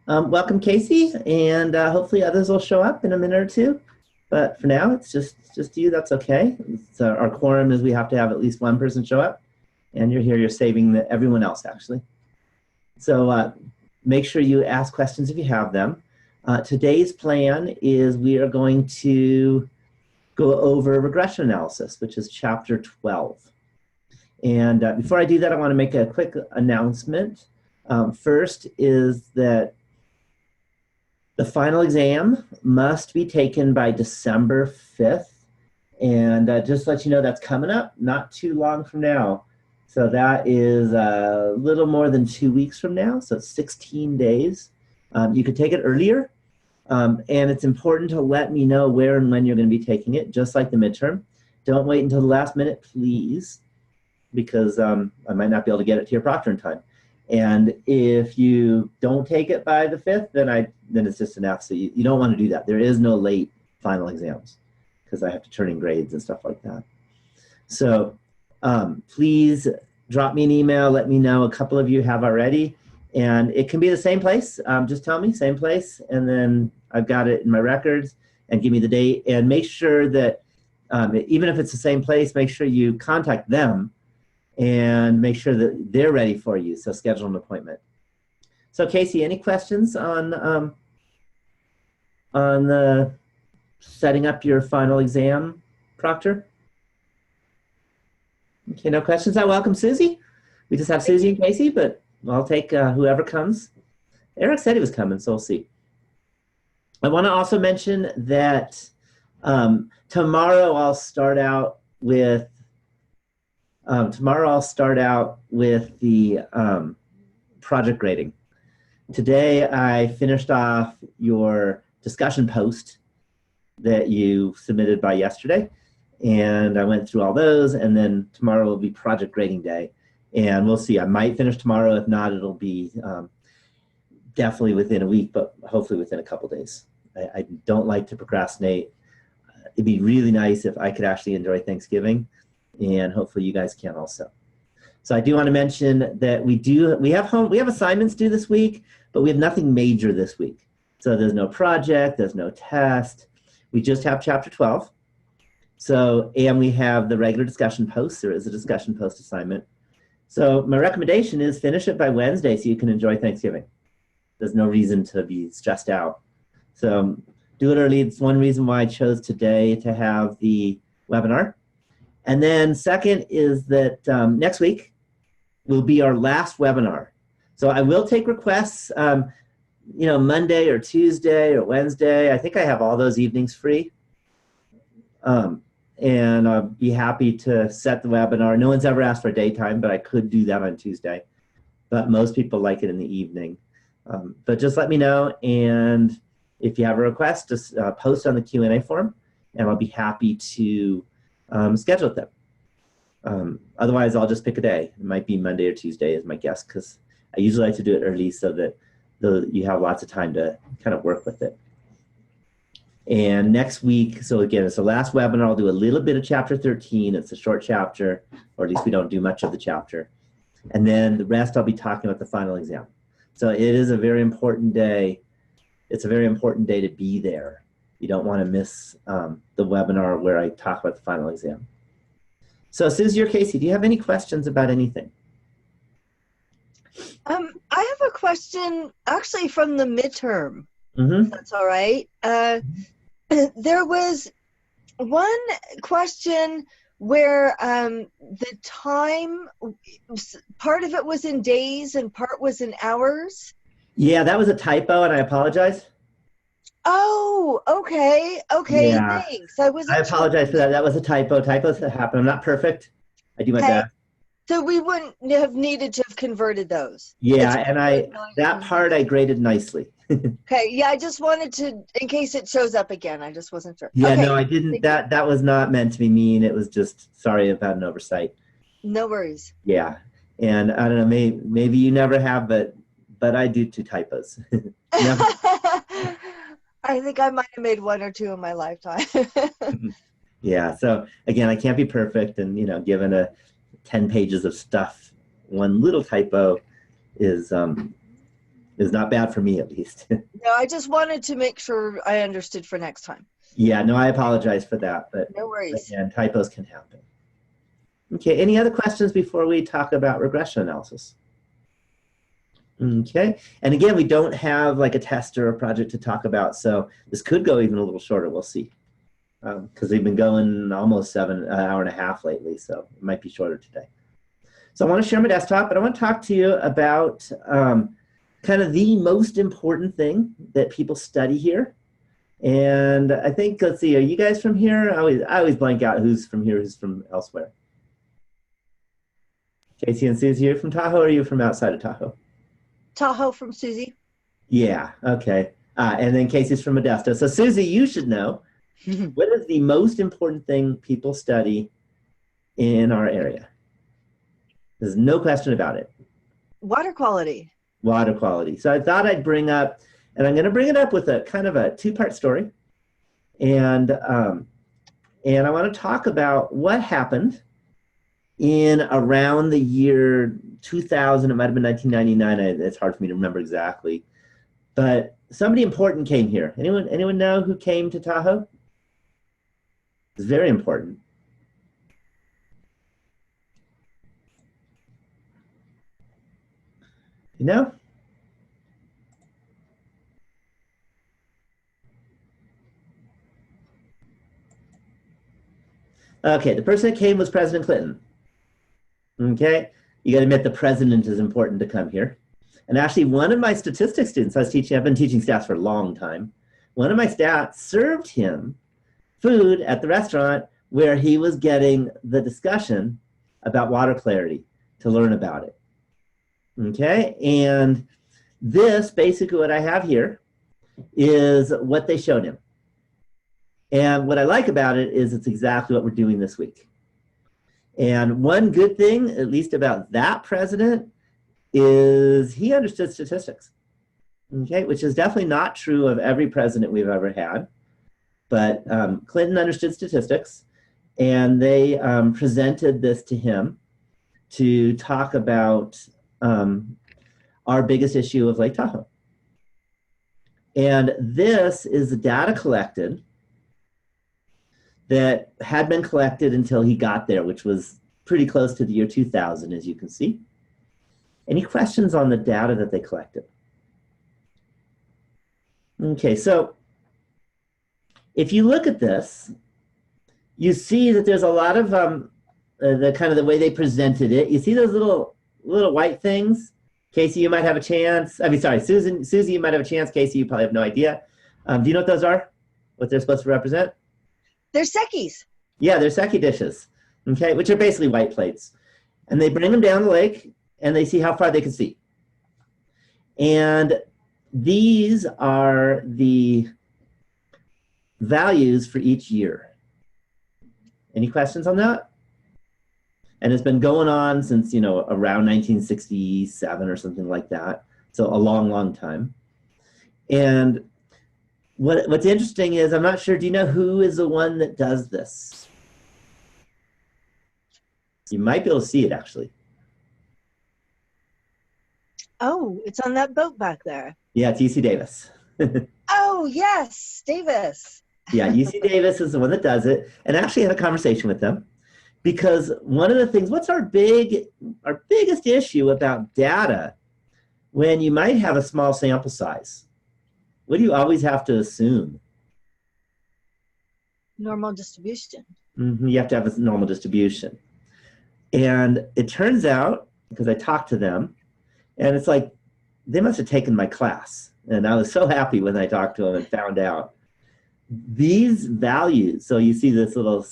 Welcome, Casey, and hopefully others will show up in a minute or two. But for now, it's just you. That's okay. Our quorum is we have to have at least one person show up, and you're here. You're saving everyone else actually. So make sure you ask questions if you have them. Today's plan is we are going to go over regression analysis, which is chapter 12. And before I do that, I want to make a quick announcement. First is that the final exam must be taken by December 5th. And just to let you know, that's coming up not too long from now. So that is a little more than 2 weeks from now. So it's 16 days. You could take it earlier. And it's important to let me know where and when you're going to be taking it, just like the midterm. Don't wait until the last minute, please, because I might not be able to get it to your proctor in time. And if you don't take it by the 5th, then it's just an F. So you don't want to do that. There is no late final exams because I have to turn in grades and stuff like that. So please drop me an email. Let me know. A couple of you have already. And it can be the same place. Just tell me, same place. And then I've got it in my records and give me the date. And make sure that even if it's the same place, make sure you contact them and make sure that they're ready for you. So schedule an appointment. So Casey, any questions on the setting up your final exam, Proctor? Okay, no questions. I welcome Susie. We just have Susie and Casey, but I'll take whoever comes. Eric said he was coming, so we'll see. I want to also mention that tomorrow I'll start out with the project grading. Today I finished off your discussion post that you submitted by yesterday, and I went through all those, and then tomorrow will be project grading day. And we'll see. I might finish tomorrow. If not, it'll be definitely within a week, but hopefully within a couple days. I don't like to procrastinate. It'd be really nice if I could actually enjoy Thanksgiving, and hopefully you guys can also. So I do want to mention that we have assignments due this week, but we have nothing major this week. So there's no project, there's no test. We just have chapter 12. So, and we have the regular discussion post. There is a discussion post assignment. So my recommendation is finish it by Wednesday so you can enjoy Thanksgiving. There's no reason to be stressed out. So do it early. It's one reason why I chose today to have the webinar. And then second is that next week will be our last webinar. So I will take requests, Monday or Tuesday or Wednesday. I think I have all those evenings free. And I'll be happy to set the webinar. No one's ever asked for daytime, but I could do that on Tuesday. But most people like it in the evening. But just let me know, and if you have a request, just post on the Q&A form, and I'll be happy to schedule it then. Otherwise, I'll just pick a day. It might be Monday or Tuesday is my guess, because I usually like to do it early so that you have lots of time to kind of work with it. And next week, so again, it's the last webinar. I'll do a little bit of chapter 13. It's a short chapter, or at least we don't do much of the chapter. And then the rest, I'll be talking about the final exam. So it is a very important day. It's a very important day to be there. You don't want to miss the webinar where I talk about the final exam. So Susie or Casey, do you have any questions about anything? I have a question actually from the midterm. Mm-hmm. If that's all right. There was one question where the time, part of it was in days and part was in hours. Yeah, that was a typo, and I apologize. Oh, okay. Okay, yeah. Thanks. I apologize for that. That was a typo. Typos happen. I'm not perfect. I do my best. So we wouldn't have needed to have converted those. Yeah, and that part I graded nicely. Okay, yeah, I just wanted to, in case it shows up again, I just wasn't sure. Yeah, okay. No, I didn't. That was not meant to be mean. It was just, sorry about an oversight. No worries. Yeah, and I don't know, maybe you never have, but I do two typos. I think I might have made one or two in my lifetime. Yeah, so again, I can't be perfect, and given 10 pages of stuff, one little typo is It's not bad for me, at least. No, I just wanted to make sure I understood for next time. Yeah, no, I apologize for that, but No worries. again, typos can happen. Okay, any other questions before we talk about regression analysis? Okay, and again, we don't have like a test or a project to talk about, so this could go even a little shorter, we'll see. Because they've been going almost an hour and a half lately, so it might be shorter today. So I want to share my desktop, but I want to talk to you about kind of the most important thing that people study here. And I think, let's see, are you guys from here? I always blank out who's from here, who's from elsewhere. Casey and Susie, you're from Tahoe, or are you from outside of Tahoe? Tahoe from Susie. Yeah, okay. And then Casey's from Modesto. So Susie, you should know, what is the most important thing people study in our area? There's no question about it. Water quality. Water quality. So I thought I'd bring up, and I'm going to bring it up with a kind of a two-part story. And I want to talk about what happened in around the year 2000. It might have been 1999. It's hard for me to remember exactly. But somebody important came here. Anyone know who came to Tahoe? It's very important. You know? Okay, the person that came was President Clinton. Okay, you got to admit the president is important to come here. And actually, one of my statistics students I've been teaching stats for a long time. One of my stats served him food at the restaurant where he was getting the discussion about water clarity to learn about it. Okay, and this, basically what I have here, is what they showed him. And what I like about it is it's exactly what we're doing this week. And one good thing, at least about that president, is he understood statistics. Okay, which is definitely not true of every president we've ever had. But Clinton understood statistics, and they presented this to him to talk about our biggest issue of Lake Tahoe. And this is the data collected that had been collected until he got there, which was pretty close to the year 2000, as you can see. Any questions on the data that they collected? Okay, so if you look at this, you see that there's a lot of the kind of the way they presented it. You see those little white things? Casey, you might have a chance. I mean, sorry, Susie, you might have a chance. Casey, you probably have no idea. Do you know what those are? What they're supposed to represent? They're sekis. Yeah, they're seki dishes, okay, which are basically white plates. And they bring them down the lake, and they see how far they can see. And these are the values for each year. Any questions on that? And it's been going on since, around 1967 or something like that. So a long, long time. And what's interesting is, I'm not sure, do you know who is the one that does this? You might be able to see it, actually. Oh, it's on that boat back there. Yeah, it's UC Davis. Oh, yes, Davis. Yeah, UC Davis is the one that does it. And I actually had a conversation with them, because one of the things, what's our biggest issue about data when you might have a small sample size? What do you always have to assume? Normal distribution. You have to have a normal distribution. And it turns out, because I talked to them, and it's like, they must have taken my class. And I was so happy when I talked to them and found out these values. So you see this little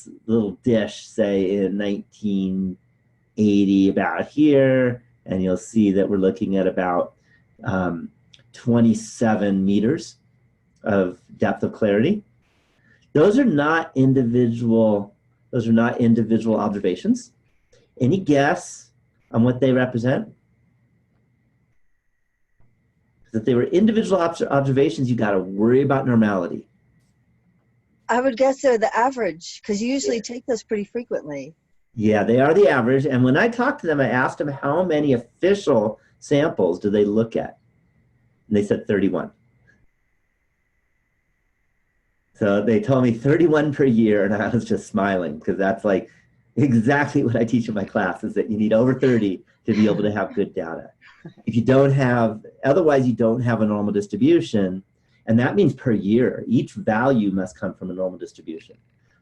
dish, say in 1980 about here, and you'll see that we're looking at about 27 meters of depth of clarity. Those are not individual observations. Any guess on what they represent? If they were individual observations, you got to worry about normality. I would guess they're the average, because you usually take those pretty frequently. Yeah, they are the average. And when I talked to them, I asked them how many official samples do they look at. And they said 31. So they told me 31 per year, and I was just smiling because that's like exactly what I teach in my class, is that you need over 30 to be able to have good data. If you don't have, otherwise you don't have a normal distribution, and that means per year. Each value must come from a normal distribution.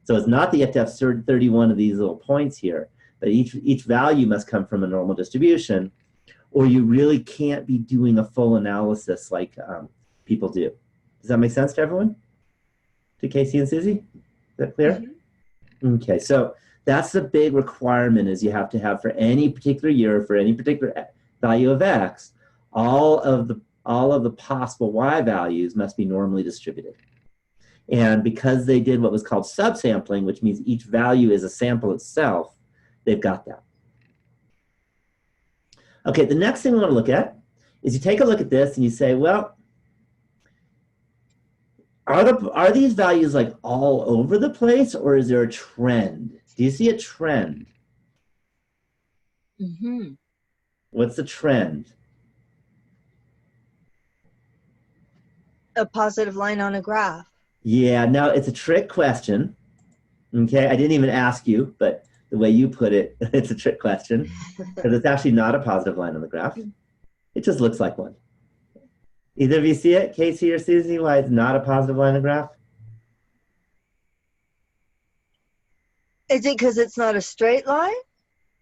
So it's not that you have to have 31 of these little points here, but each value must come from a normal distribution, or you really can't be doing a full analysis like people do. Does that make sense to everyone? To Casey and Susie? Is that clear? Mm-hmm. Okay, so that's the big requirement, is you have to have for any particular year, for any particular value of X, all of the possible Y values must be normally distributed. And because they did what was called subsampling, which means each value is a sample itself, they've got that. Okay, the next thing we want to look at is you take a look at this and you say, well, are these values like all over the place, or is there a trend? Do you see a trend? Mm-hmm. What's the trend? A positive line on a graph. Yeah, now it's a trick question. Okay, I didn't even ask you, but the way you put it, it's a trick question, because it's actually not a positive line on the graph. It just looks like one. Either of you see it, Casey or Susie, why it's not a positive line on the graph? Is it because it's not a straight line?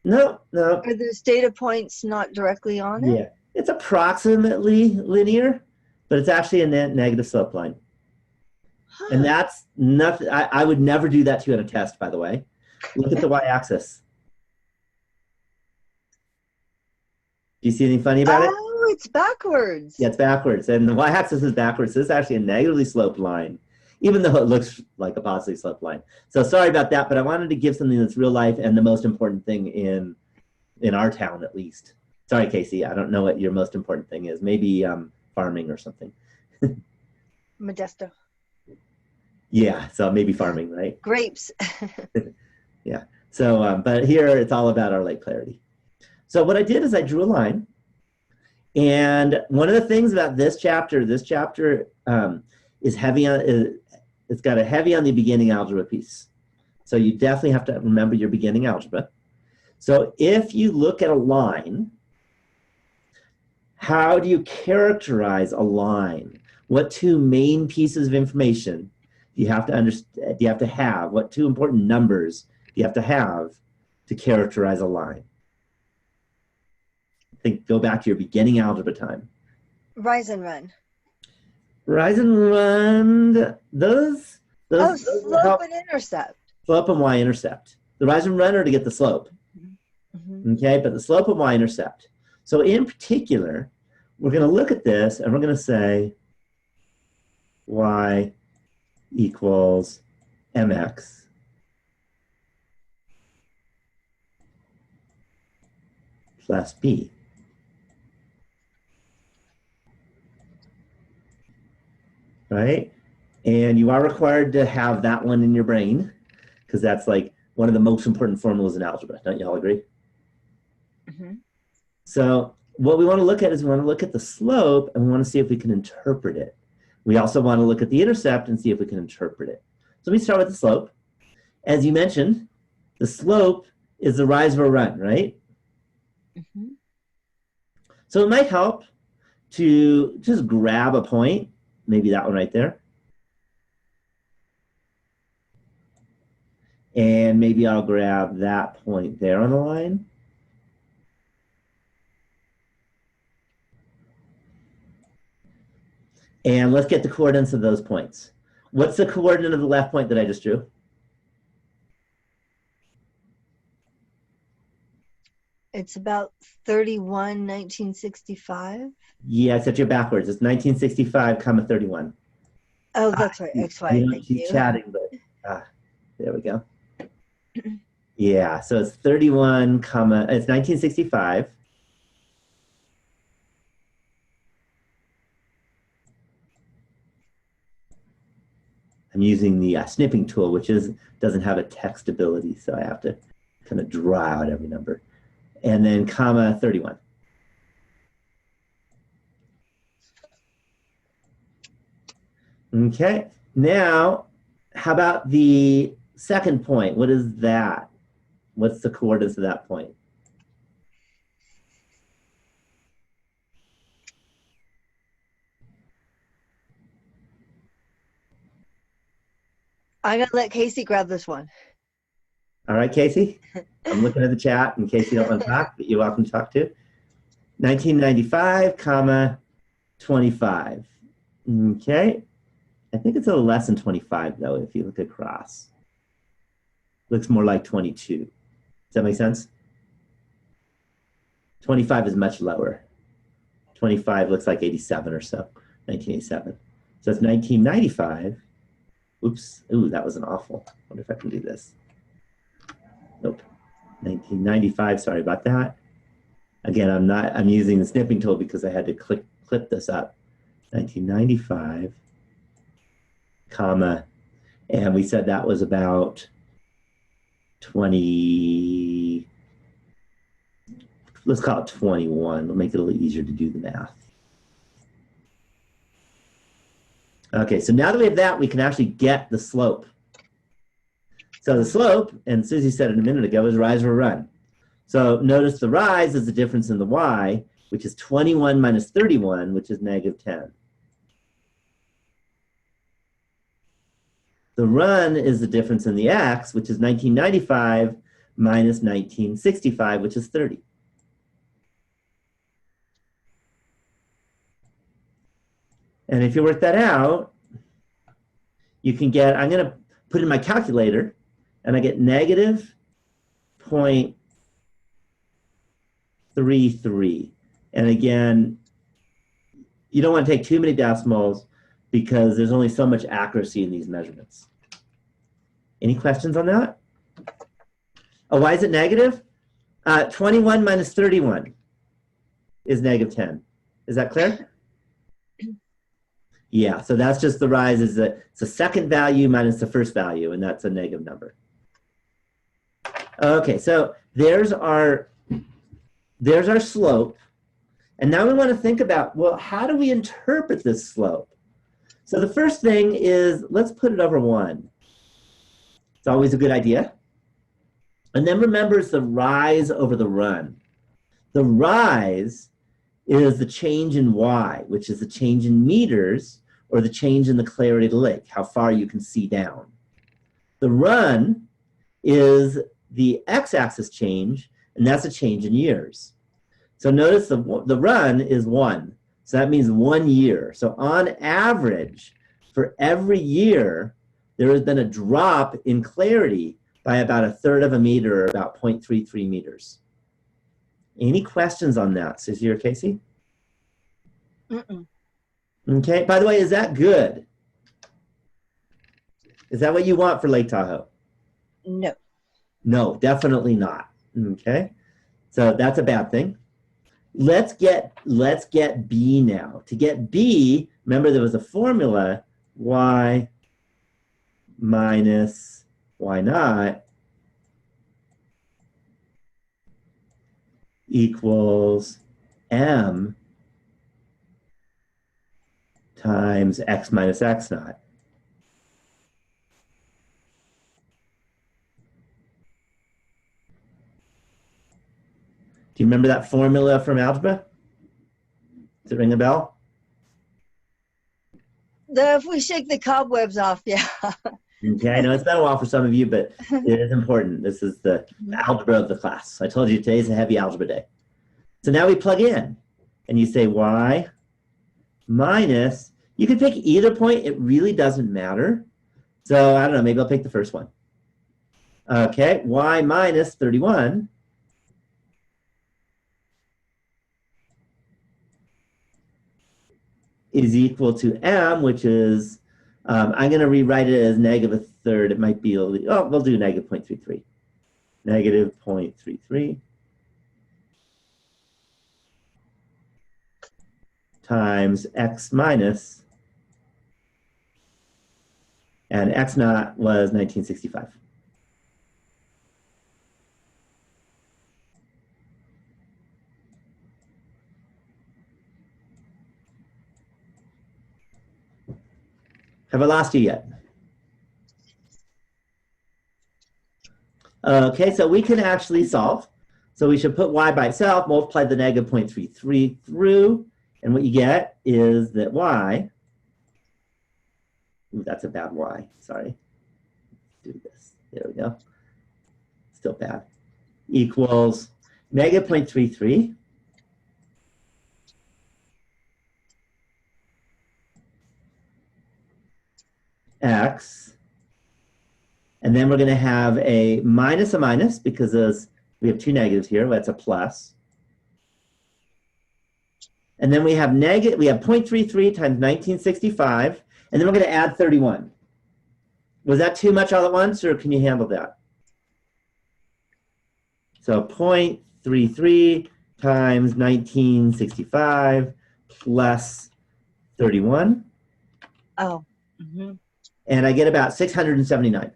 No, no. Are those data points not directly on it? Yeah, it's approximately linear, but it's actually a negative slope line. Huh. And that's nothing. I would never do that to you on a test, by the way. Look at the y-axis. Do you see anything funny about it? Oh, it's backwards. Yeah, it's backwards. And the y-axis is backwards. This is actually a negatively sloped line, even though it looks like a positively sloped line. So sorry about that, but I wanted to give something that's real life and the most important thing in our town, at least. Sorry, Casey, I don't know what your most important thing is. Maybe farming or something. Modesto. Yeah, so maybe farming, right? Grapes. Yeah, so, but here it's all about our lake clarity. So what I did is I drew a line. And one of the things about this chapter is heavy on, it's got a heavy on the beginning algebra piece. So you definitely have to remember your beginning algebra. So if you look at a line, how do you characterize a line? What two main pieces of information do you have to understand, do you have to have? What two important numbers do you have to characterize a line? Go back to your beginning algebra time. Rise and run. Rise and run, those slope help. And intercept. Slope and y-intercept. The rise and run are to get the slope. Mm-hmm. Okay, but the slope and y-intercept. So in particular, we're going to look at this and we're going to say y equals mx plus b. Right? And you are required to have that one in your brain, because that's like one of the most important formulas in algebra. Don't you all agree? Mm-hmm. So what we want to look at is we want to look at the slope and we want to see if we can interpret it. We also want to look at the intercept and see if we can interpret it. So let me start with the slope. As you mentioned, the slope is the rise or run, right? Mm-hmm. So it might help to just grab a point, maybe that one right there. And maybe I'll grab that point there on the line. And let's get the coordinates of those points. What's the coordinate of the left point that I just drew? It's about 31, 1965. Yeah, except you're backwards. It's 1965, 31. Oh, that's right. XY. Thank you. Chatting, but there we go. Yeah, so it's 31, it's 1965. I'm using the snipping tool, which doesn't have a text ability, so I have to kind of draw out every number. And then comma 31. Okay. Now, how about the second point? What is that? What's the coordinates of that point? I'm gonna let Casey grab this one. All right, Casey. I'm looking at the chat in case you don't want to talk, but you're welcome to talk too. 1995, comma, 25. Okay. I think it's a little less than 25 though, if you look across. Looks more like 22. Does that make sense? 25 is much lower. 25 looks like 87 or so, 1987. So it's 1995. Oops. Ooh, that was an awful. I wonder if I can do this. Nope. 1995. Sorry about that. Again, I'm using the snipping tool because I had to clip this up. 1995, comma, and we said that was about 20, let's call it 21. It'll make it a little easier to do the math. Okay, so now that we have that, we can actually get the slope. So the slope, and Susie said it a minute ago, is rise or run. So notice the rise is the difference in the y, which is 21 minus 31, which is negative 10. The run is the difference in the x, which is 1995 minus 1965, which is 30. And if you work that out, you can get, I'm going to put in my calculator, and I get negative 0.33. And again, you don't want to take too many decimals because there's only so much accuracy in these measurements. Any questions on that? Oh, why is it negative? 21 minus 31 is negative 10. Is that clear? Yeah, so that's just the rise. It's the second value minus the first value, and that's a negative number. Okay, so there's our slope. And now we want to think about, well, how do we interpret this slope? So the first thing is, let's put it over 1. It's always a good idea. And then remember, it's the rise over the run. The rise is the change in y, which is the change in meters, or the change in the clarity of the lake, how far you can see down. The run is the x-axis change, and that's a change in years. So notice the run is 1. So that means 1 year. So on average, for every year, there has been a drop in clarity by about 1/3 of a meter, or about 0.33 meters. Any questions on that, Susie or Casey? Mm-mm. Okay, by the way, is that good? Is that what you want for Lake Tahoe? No. No, definitely not. Okay, so that's a bad thing. Let's get B now. To get B, remember there was a formula, y minus y naught equals m times x minus x naught. Do you remember that formula from algebra? Does it ring a bell? If we shake the cobwebs off, yeah. Okay, I know it's been a while for some of you, but it is important. This is the algebra of the class. I told you today's a heavy algebra day. So now we plug in, and you say y minus, you can pick either point, it really doesn't matter. So I don't know, maybe I'll pick the first one. Okay, y minus 31 is equal to m, which is, I'm going to rewrite it as negative 1/3. It might be, oh, we'll do negative 0.33. Negative 0.33 times x minus, and x naught was 1965. Have I lost you yet? Okay, so we can actually solve. So we should put y by itself, multiply the negative 0.33 through, and what you get is that y, ooh, that's a bad y, sorry. Do this, there we go. Still bad. Equals negative 0.33 x, and then we're going to have a minus because we have two negatives here. That's a plus. And then we have 0.33 times 1965, and then we're going to add 31. Was that too much all at once, or can you handle that? So 0.33 times 1965 plus 31. Oh. Mm-hmm. And I get about 679.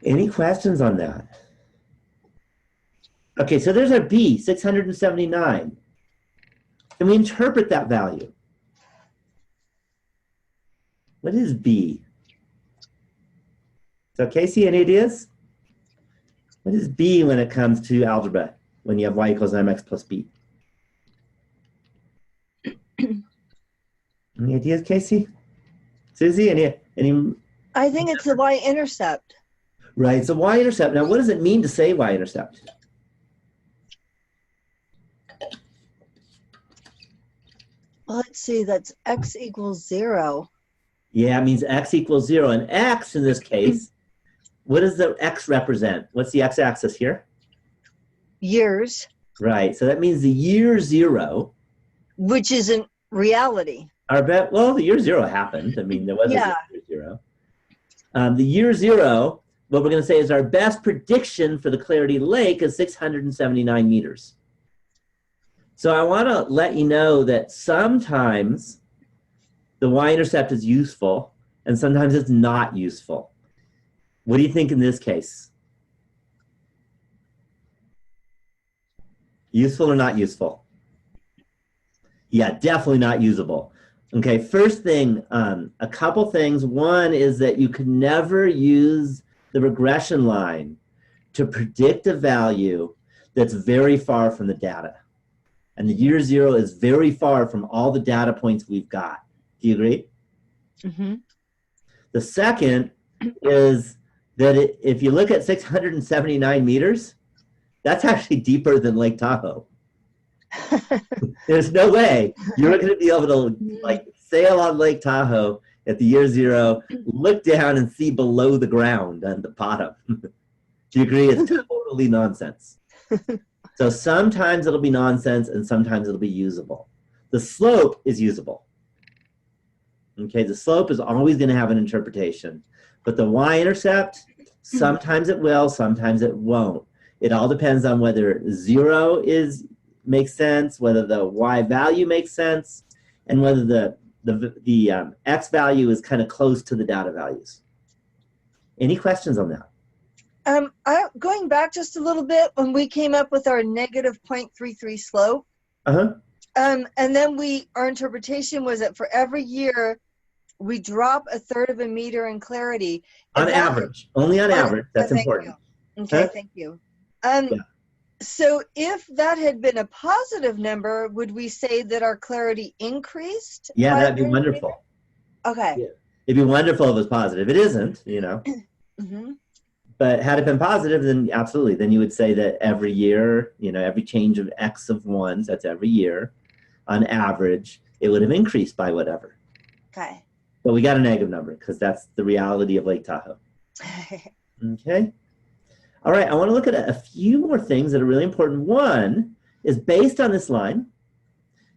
Any questions on that? Okay, so there's our B, 679. Can we interpret that value? What is B? So Casey, any ideas? What is B when it comes to algebra, when you have y equals mx plus b? Any ideas, Casey? Susie, any? I think it's the y-intercept. Right, so y-intercept. Now, what does it mean to say y-intercept? Let's see, that's x equals 0. Yeah, it means x equals 0. And x, in this case, what does the x represent? What's the x-axis here? Years. Right, so that means the year 0. Which isn't reality. Well, the year 0 happened. I mean, there was a year 0. The year 0, what we're going to say is our best prediction for the Clarity Lake is 679 meters. So I want to let you know that sometimes the y-intercept is useful and sometimes it's not useful. What do you think in this case? Useful or not useful? Yeah, definitely not usable. Okay, first thing, a couple things. One is that you could never use the regression line to predict a value that's very far from the data. And the year 0 is very far from all the data points we've got. Do you agree? Mm-hmm. The second is that if you look at 679 meters, that's actually deeper than Lake Tahoe. There's no way you're going to be able to sail on Lake Tahoe at the year 0, look down and see below the ground on the bottom. Do you agree? It's totally nonsense. So sometimes it'll be nonsense and sometimes it'll be usable. The slope is usable. Okay, the slope is always going to have an interpretation. But the y-intercept, sometimes it will, sometimes it won't. It all depends on whether 0 makes sense, whether the y value makes sense, and whether the x value is kind of close to the data values. Any questions on that? Going back just a little bit, when we came up with our negative 0.33 slope, and then our interpretation was that for every year, we drop 1/3 of a meter in clarity. On average, only on average, that's important. Okay, thank you. So if that had been a positive number, would we say that our clarity increased? Yeah, that'd be wonderful. Okay. Yeah. It'd be wonderful if it was positive. It isn't, you know. Mm-hmm. But had it been positive, then absolutely. Then you would say that every year, you know, every change of x of 1s, that's every year, on average, it would have increased by whatever. Okay. But we got a negative number because that's the reality of Lake Tahoe. Okay. All right, I want to look at a few more things that are really important. One is based on this line.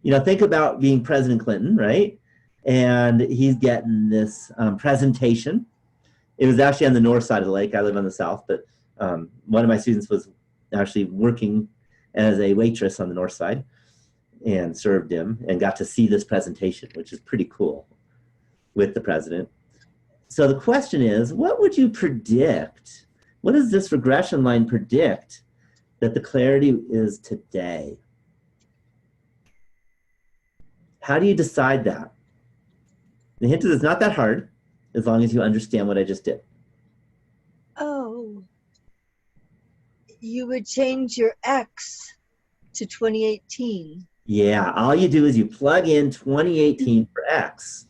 You know, think about being President Clinton, right? And he's getting this presentation. It was actually on the north side of the lake. I live on the south, but one of my students was actually working as a waitress on the north side and served him and got to see this presentation, which is pretty cool. with the president. So the question is, what would you predict? What does this regression line predict that the clarity is today? How do you decide that? The hint is it's not that hard, as long as you understand what I just did. Oh, you would change your X to 2018. Yeah, all you do is you plug in 2018 for X.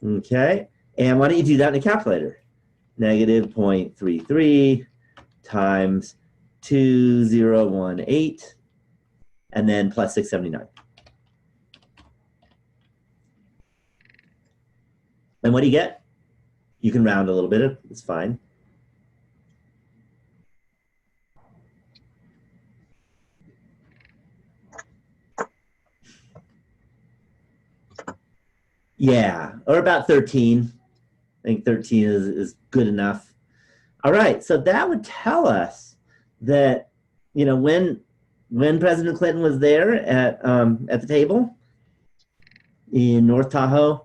Okay, and why don't you do that in a calculator? Negative 0.33 times 2018, and then plus 679. And what do you get? You can round a little bit, it's fine. Yeah, or about 13. I think 13 is good enough. All right, so that would tell us that, you know, when President Clinton was there at the table in North Tahoe,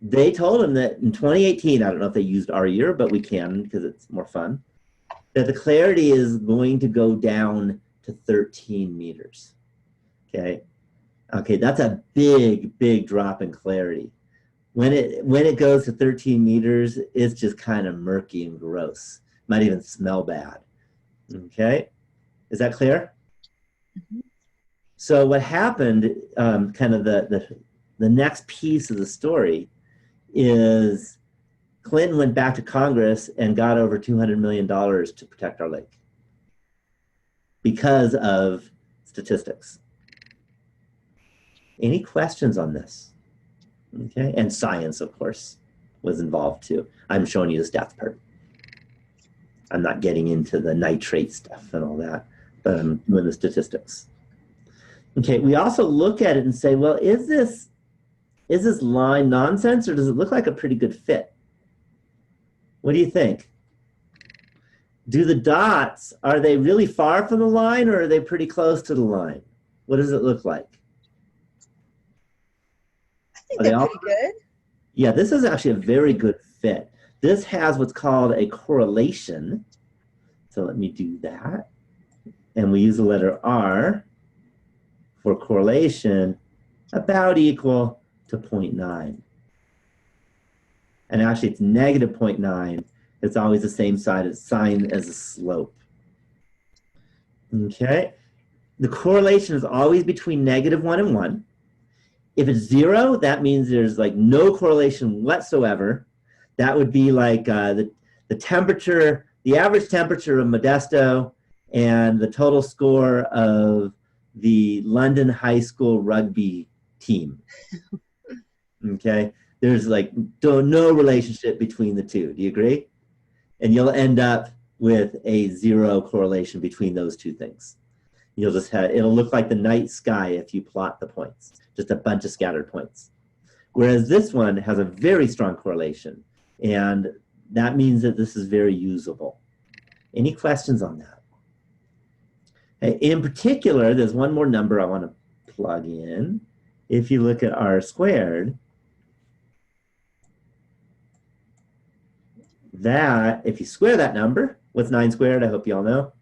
they told him that in 2018, I don't know if they used our year, but we can because it's more fun, that the clarity is going to go down to 13 meters. Okay, that's a big drop in clarity. When it goes to 13 meters, it's just kind of murky and gross. Might even smell bad. Okay, is that clear? Mm-hmm. So what happened, kind of the next piece of the story, is Clinton went back to Congress and got over $200 million to protect our lake because of statistics. Any questions on this? Okay, and science, of course, was involved too. I'm showing you the stats part. I'm not getting into the nitrate stuff and all that, but I'm doing the statistics. Okay, we also look at it and say, well, is this line nonsense, or does it look like a pretty good fit? What do you think? Do the dots, are they really far from the line, or are they pretty close to the line? What does it look like? I think they're pretty good. Yeah, this is actually a very good fit. This has what's called a correlation. So let me do that. And we use the letter R for correlation, about equal to 0.9. And actually it's negative 0.9. It's always the same sign as a slope. Okay. The correlation is always between -1 and 1. If it's 0, that means there's like no correlation whatsoever. That would be like the temperature, the average temperature of Modesto and the total score of the London High School rugby team. Okay, there's like no relationship between the two. Do you agree? And you'll end up with a 0 correlation between those two things. You'll just have, it'll look like the night sky if you plot the points, just a bunch of scattered points. Whereas this one has a very strong correlation, and that means that this is very usable. Any questions on that? In particular, there's one more number I want to plug in. If you look at R squared, that, if you square that number, what's 9 squared? I hope you all know.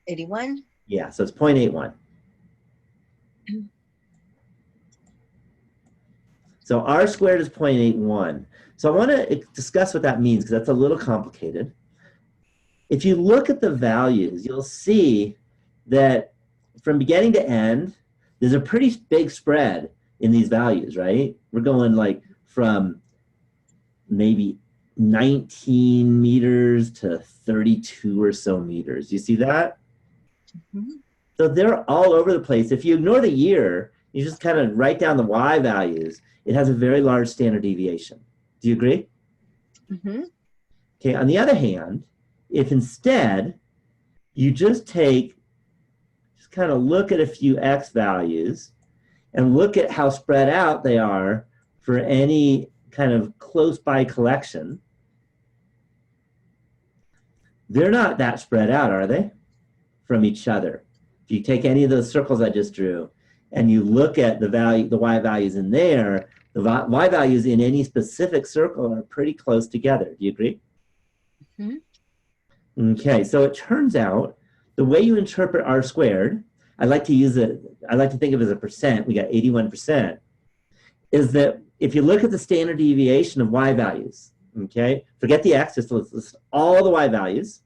81? Yeah, so it's 0.81. So R squared is 0.81. So I want to discuss what that means, because that's a little complicated. If you look at the values, you'll see that from beginning to end, there's a pretty big spread in these values, right? We're going like from maybe 19 meters to 32 or so meters. You see that? Mm-hmm. So they're all over the place. If you ignore the year, you just kind of write down the Y values, it has a very large standard deviation. Do you agree? Mm-hmm. Okay, on the other hand, if instead you just kind of look at a few X values and look at how spread out they are for any kind of close by collection, they're not that spread out, are they? From each other. If you take any of those circles I just drew and you look at the Y values in there, The y values in any specific circle are pretty close together. Do you agree? Mm-hmm. Okay, so it turns out the way you interpret r squared, I like to think of it as a percent, we got 81%, is that if you look at the standard deviation of y values, okay, forget the x, just let's list all the y values,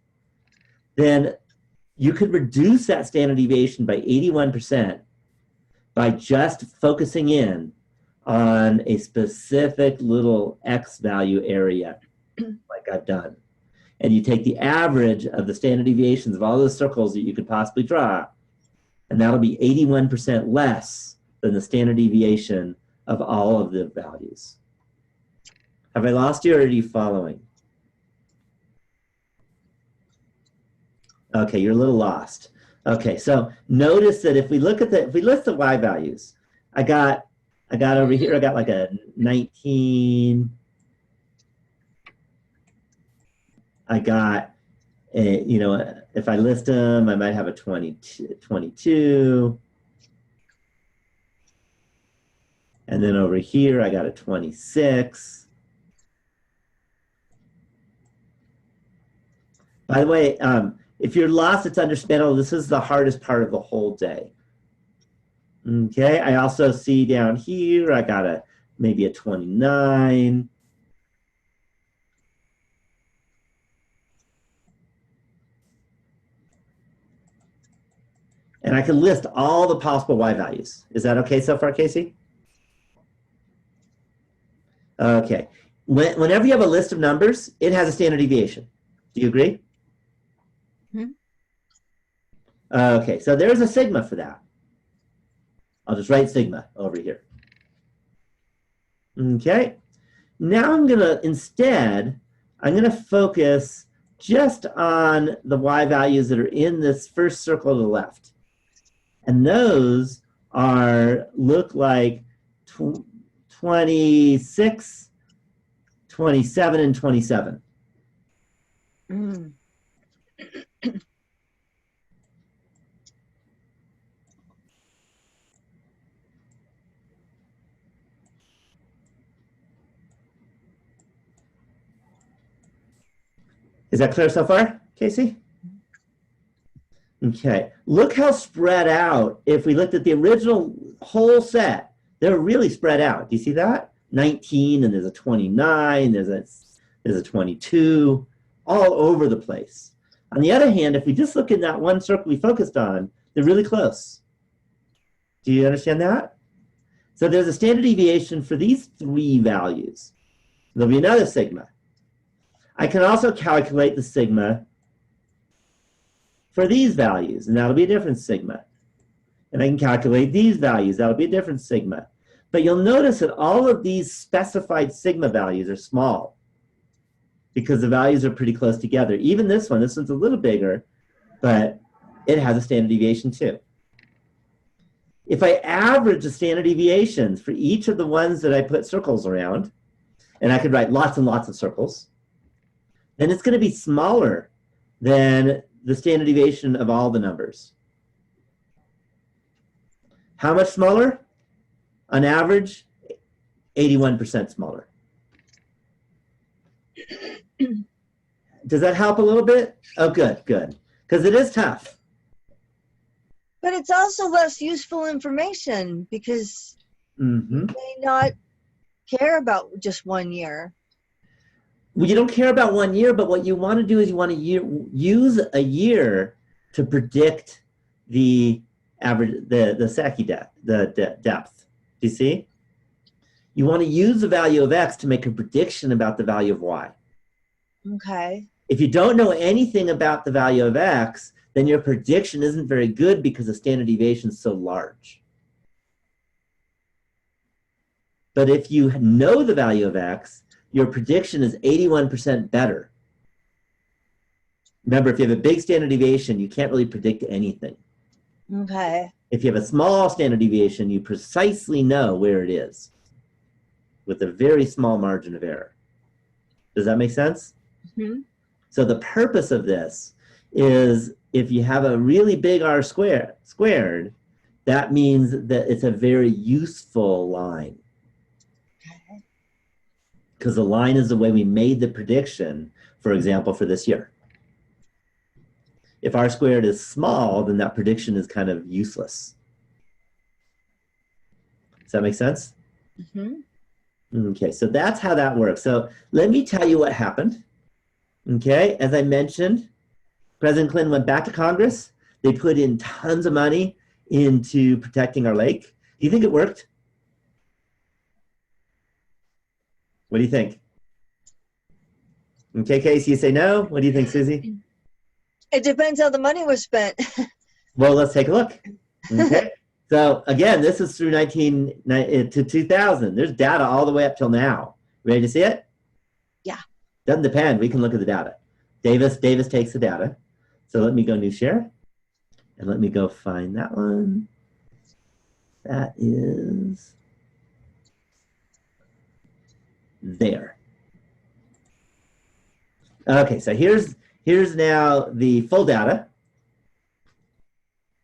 then you could reduce that standard deviation by 81% by just focusing in on a specific little x value area, like I've done. And you take the average of the standard deviations of all those circles that you could possibly draw, and that'll be 81% less than the standard deviation of all of the values. Have I lost you, or are you following? Okay, you're a little lost. Okay, so notice that if we list the y values, I got over here, I got like a 19. I got a, if I list them, I might have a 22. And then over here, I got a 26. By the way, if you're lost, it's understandable. This is the hardest part of the whole day. Okay, I also see down here, I got maybe a 29. And I can list all the possible y values. Is that okay so far, Casey? Okay. Whenever you have a list of numbers, it has a standard deviation. Do you agree? Mm-hmm. Okay, so there's a sigma for that. I'll just write sigma over here. Okay. Now I'm going to focus just on the y values that are in this first circle to the left. And those look like 26, 27, and 27. Mm. Is that clear so far, Casey? Okay, look how spread out. If we looked at the original whole set, they're really spread out. Do you see that? 19, and there's a 29, there's a 22, all over the place. On the other hand, if we just look in that one circle we focused on, they're really close. Do you understand that? So there's a standard deviation for these three values. There'll be another sigma. I can also calculate the sigma for these values, and that'll be a different sigma. And I can calculate these values, that'll be a different sigma. But you'll notice that all of these specified sigma values are small because the values are pretty close together. Even this one's a little bigger, but it has a standard deviation too. If I average the standard deviations for each of the ones that I put circles around, and I could write lots and lots of circles, then it's going to be smaller than the standard deviation of all the numbers. How much smaller? On average, 81% smaller. Does that help a little bit? Oh, good, good. Because it is tough. But it's also less useful information because you may not care about just 1 year. Well, you don't care about 1 year, but what you want to do is you want to use a year to predict the average, the Saki depth, the depth. Do you see? You want to use the value of x to make a prediction about the value of y. Okay. If you don't know anything about the value of x, then your prediction isn't very good because the standard deviation is so large. But if you know the value of x, your prediction is 81% better. Remember, if you have a big standard deviation, you can't really predict anything. Okay. If you have a small standard deviation, you precisely know where it is with a very small margin of error. Does that make sense? Mm-hmm. So the purpose of this is if you have a really big R squared, that means that it's a very useful line. because the line is the way we made the prediction, for example, for this year. If R squared is small, then that prediction is kind of useless. Does that make sense? Mm-hmm. Okay, so that's how that works. So let me tell you what happened. Okay, as I mentioned, President Clinton went back to Congress. They put in tons of money into protecting our lake. Do you think it worked? What do you think? Okay, Casey, you say no. What do you think, Susie? It depends how the money was spent. Well, let's take a look. Okay. So again, this is through 2000. There's data all the way up till now. Ready to see it? Yeah. Doesn't depend. We can look at the data. Davis takes the data. So let me go new share. And let me go find that one. That is there. Okay, so here's now the full data.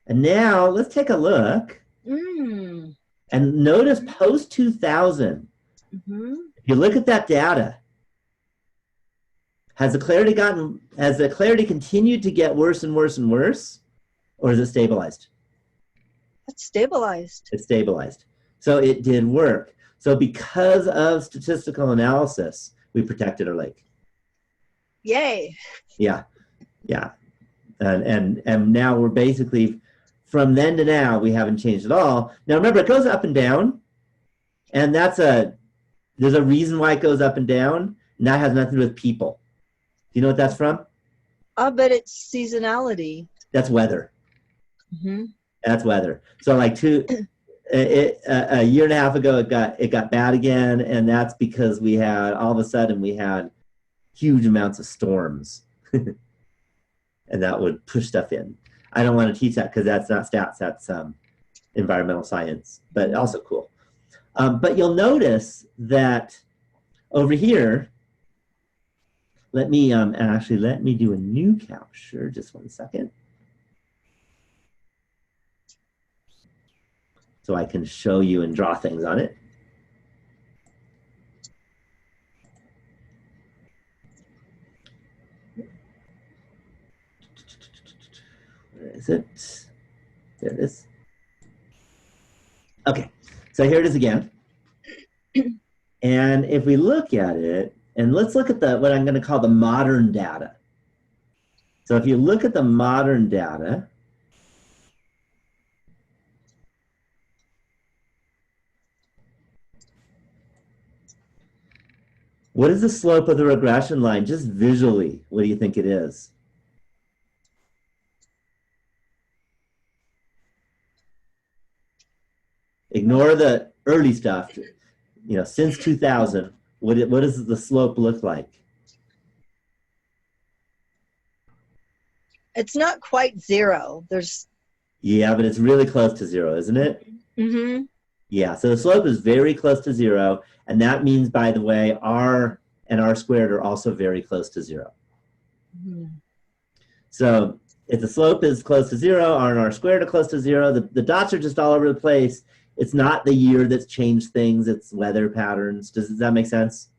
And now let's take a look. And notice post 2000. If you look at that data, has the clarity continued to get worse and worse and worse, or is it stabilized? It's stabilized. It's stabilized. So it did work. So because of statistical analysis, we protected our lake. Yay. Yeah. And now we're basically, from then to now, we haven't changed at all. Now remember, it goes up and down, and there's a reason why it goes up and down, and that has nothing to do with people. Do you know what that's from? I'll bet it's seasonality. That's weather. That's weather. So like a year and a half ago, it got bad again, and that's because all of a sudden we had huge amounts of storms, and that would push stuff in. I don't want to teach that because that's not stats, that's environmental science, but also cool. But you'll notice that over here, let me do a new capture, just one second. So I can show you and draw things on it. Where is it? There it is. Okay, so here it is again. And if we look at it, and let's look at what I'm going to call the modern data. So if you look at the modern data, what is the slope of the regression line? Just visually, what do you think it is? Ignore the early stuff. Since 2000, what does the slope look like? It's not quite zero. Yeah, but it's really close to zero, isn't it? Yeah, so the slope is very close to zero, and that means, by the way, R and R squared are also very close to zero. So if the slope is close to zero, R and R squared are close to zero. The dots are just all over the place. It's not the year that's changed things, it's weather patterns. Does that make sense?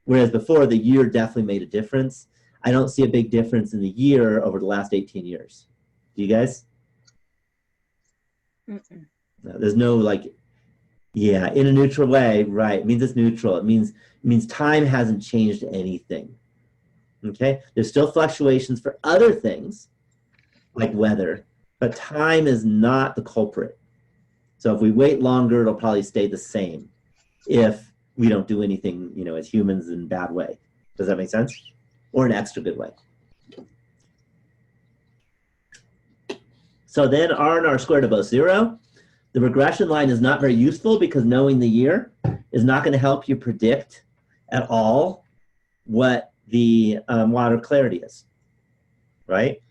Whereas before, the year definitely made a difference. I don't see a big difference in the year over the last 18 years. Do you guys? No, there's no in a neutral way, right? It means it's neutral. It means time hasn't changed anything. Okay? There's still fluctuations for other things, like weather, but time is not the culprit. So if we wait longer, it'll probably stay the same if we don't do anything, as humans in a bad way. Does that make sense? Or an extra good way. So then R and R squared are both zero. The regression line is not very useful because knowing the year is not going to help you predict at all what the water clarity is, right?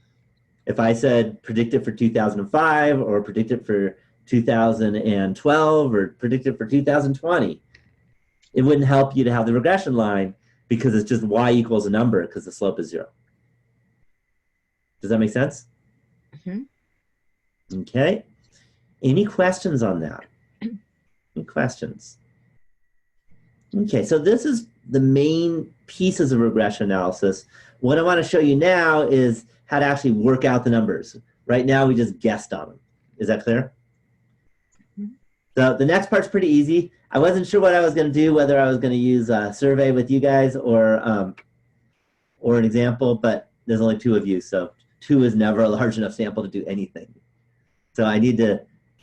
If I said predict it for 2005 or predict it for 2012 or predict it for 2020, it wouldn't help you to have the regression line because it's just y equals a number because the slope is zero. Does that make sense? Okay. Any questions on that? Any questions? Okay, so this is the main pieces of regression analysis. What I want to show you now is how to actually work out the numbers. Right now, we just guessed on them. Is that clear? So the next part's pretty easy. I wasn't sure what I was going to do, whether I was going to use a survey with you guys or an example, but there's only 2 of you, so 2 is never a large enough sample to do anything. So I need to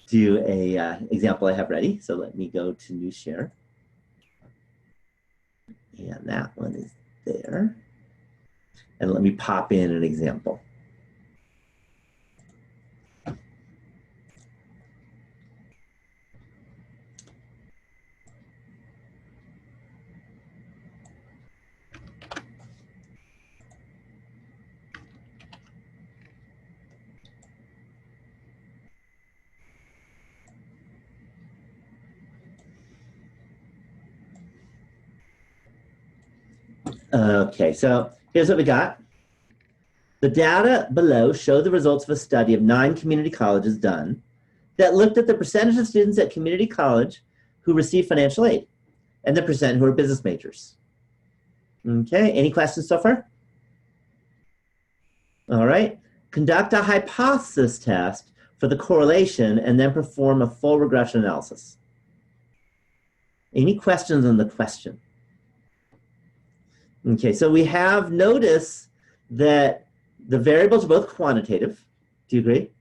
do a example I have ready. So let me go to new share. And that one is there. And let me pop in an example. Okay, so here's what we got. The data below show the results of a study of 9 community colleges done that looked at the percentage of students at community college who receive financial aid and the percent who are business majors. Okay, any questions so far? All right, conduct a hypothesis test for the correlation and then perform a full regression analysis. Any questions on the question? Okay, so we have noticed that the variables are both quantitative. Do you agree?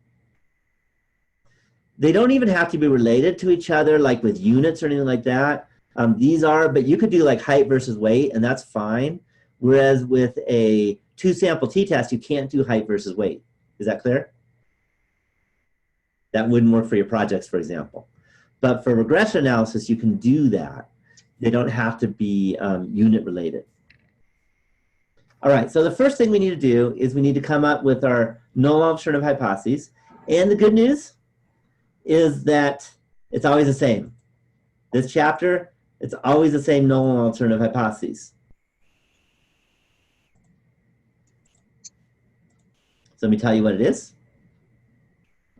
They don't even have to be related to each other, like with units or anything like that. These are, but you could do like height versus weight, and that's fine. Whereas with a 2-sample t-test, you can't do height versus weight. Is that clear? That wouldn't work for your projects, for example. But for regression analysis, you can do that. They don't have to be unit related. All right, so the first thing we need to do is we need to come up with our null alternative hypotheses. And the good news is that it's always the same. This chapter, it's always the same null and alternative hypotheses. So let me tell you what it is.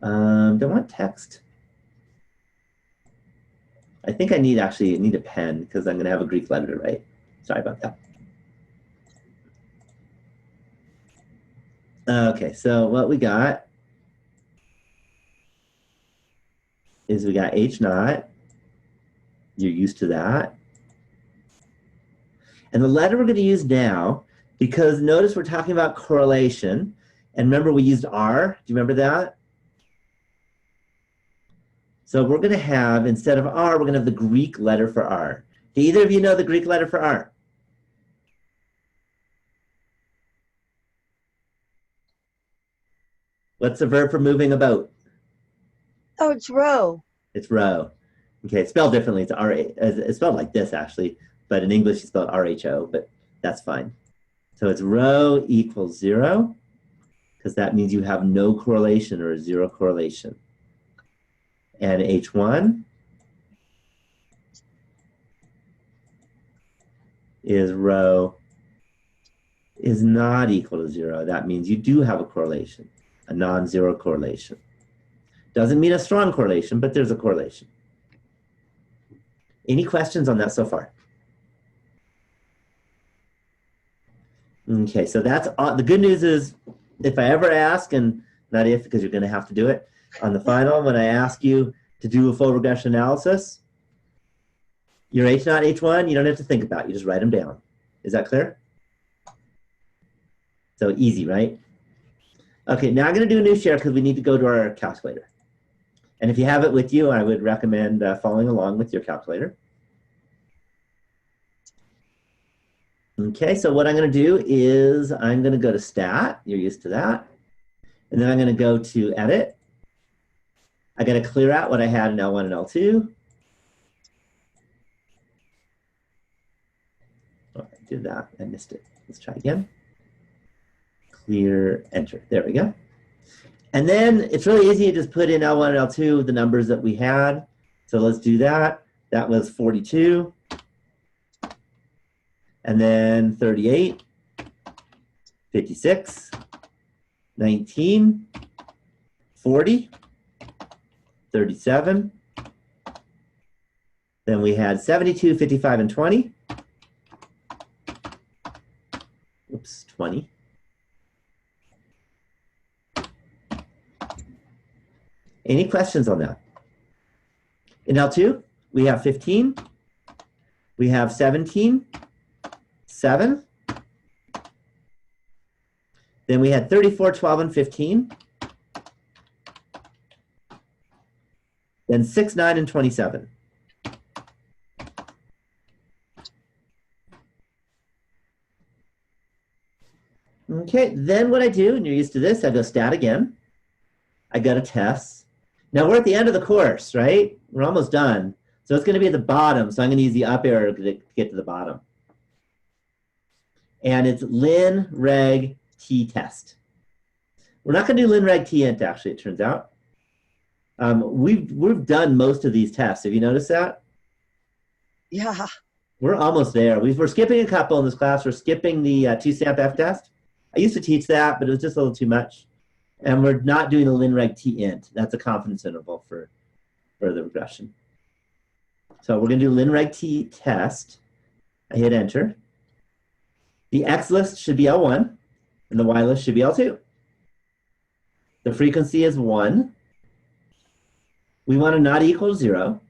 Don't want text. I think I need a pen because I'm going to have a Greek letter to write. Sorry about that. Okay, so what we got is we got H naught. You're used to that. And the letter we're going to use now, because notice we're talking about correlation. And remember we used R. Do you remember that? So we're going to have, instead of R, we're going to have the Greek letter for R. Do either of you know the Greek letter for R? What's the verb for moving about? Oh, it's row. It's row. Okay, it's spelled differently. It's R-A. It's spelled like this, actually. But in English, it's spelled R-H-O, but that's fine. So it's rho equals 0, because that means you have no correlation or 0 correlation. And H1 is rho is not equal to 0. That means you do have a correlation, a non-zero correlation. Doesn't mean a strong correlation, but there's a correlation. Any questions on that so far? Okay, so that's the good news is if I ever ask, and not if because you're going to have to do it, on the final, when I ask you to do a full regression analysis, your H naught, H1, you don't have to think about it. You just write them down. Is that clear? So easy, right? Okay, now I'm going to do a new share because we need to go to our calculator. And if you have it with you, I would recommend following along with your calculator. Okay, so what I'm going to do is I'm going to go to Stat. You're used to that. And then I'm going to go to Edit. I got to clear out what I had in L1 and L2. Oh, I did that. I missed it. Let's try again. Clear, Enter. There we go. And then it's really easy to just put in L1 and L2 the numbers that we had. So let's do that. That was 42. And then 38, 56, 19, 40, 37, Then we had 72, 55, and 20. Oops, 20. Any questions on that? In L2, we have 15. We have 17, 7. Then we had 34, 12, and 15. Then 6, 9, and 27. Okay, then what I do, and you're used to this, I go stat again. I go to tests. Now we're at the end of the course, right? We're almost done. So it's going to be at the bottom, so I'm going to use the up arrow to get to the bottom. And it's lin reg t test. We're not going to do lin reg t int, actually, it turns out. We've done most of these tests. Have you noticed that? Yeah. We're almost there. We're skipping a couple in this class. We're skipping the two-stamp F test. I used to teach that, but it was just a little too much. And we're not doing a lin reg t int. That's a confidence interval for the regression. So we're going to do lin reg t test. I hit enter. The X list should be L1, and the Y list should be L2. The frequency is 1. We want to not equal 0.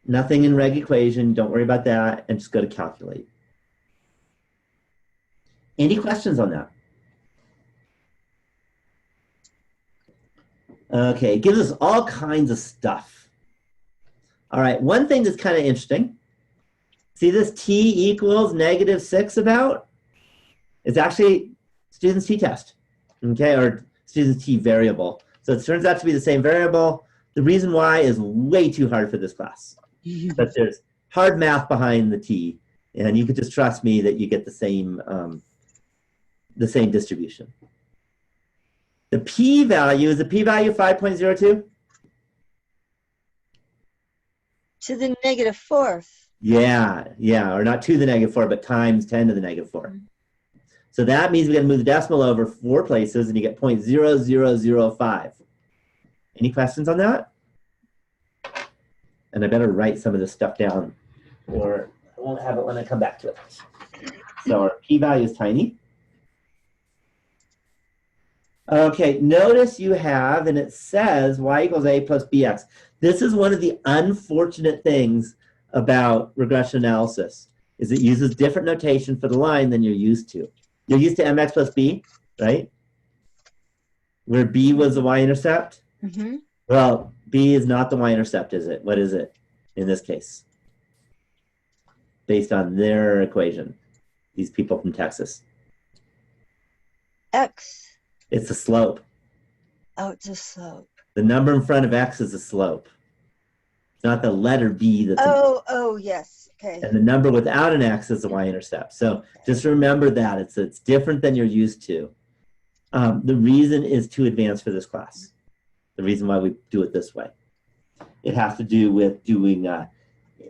Nothing in reg equation. Don't worry about that, and just go to calculate. Any questions on that? Okay, it gives us all kinds of stuff. All right, one thing that's kind of interesting. See this t equals -6 about? It's actually student's t-test, okay, or student's t-variable. So it turns out to be the same variable. The reason why is way too hard for this class. But there's hard math behind the t, and you could just trust me that you get the same distribution. The p-value, is the p-value 5.02? To the -4th. Yeah, or not to the -4, but times 10 to the -4. So that means we got to move the decimal over 4 places, and you get 0.0005. Any questions on that? And I better write some of this stuff down, or I won't have it when I come back to it. So our p-value is tiny. Okay, notice you have, and it says y equals a plus bx. This is one of the unfortunate things about regression analysis, is it uses different notation for the line than you're used to. You're used to mx plus b, right? Where b was the y-intercept. Mm-hmm. Well, b is not the y-intercept, is it? What is it in this case? Based on their equation, these people from Texas. X. It's the slope. Oh, it's a slope. The number in front of x is the slope. It's not the letter b that's Oh, yes. Okay. and the number without an x is the y-intercept. So just remember that. It's different than you're used to. The reason is too advanced for this class. The reason why we do it this way. It has to do with doing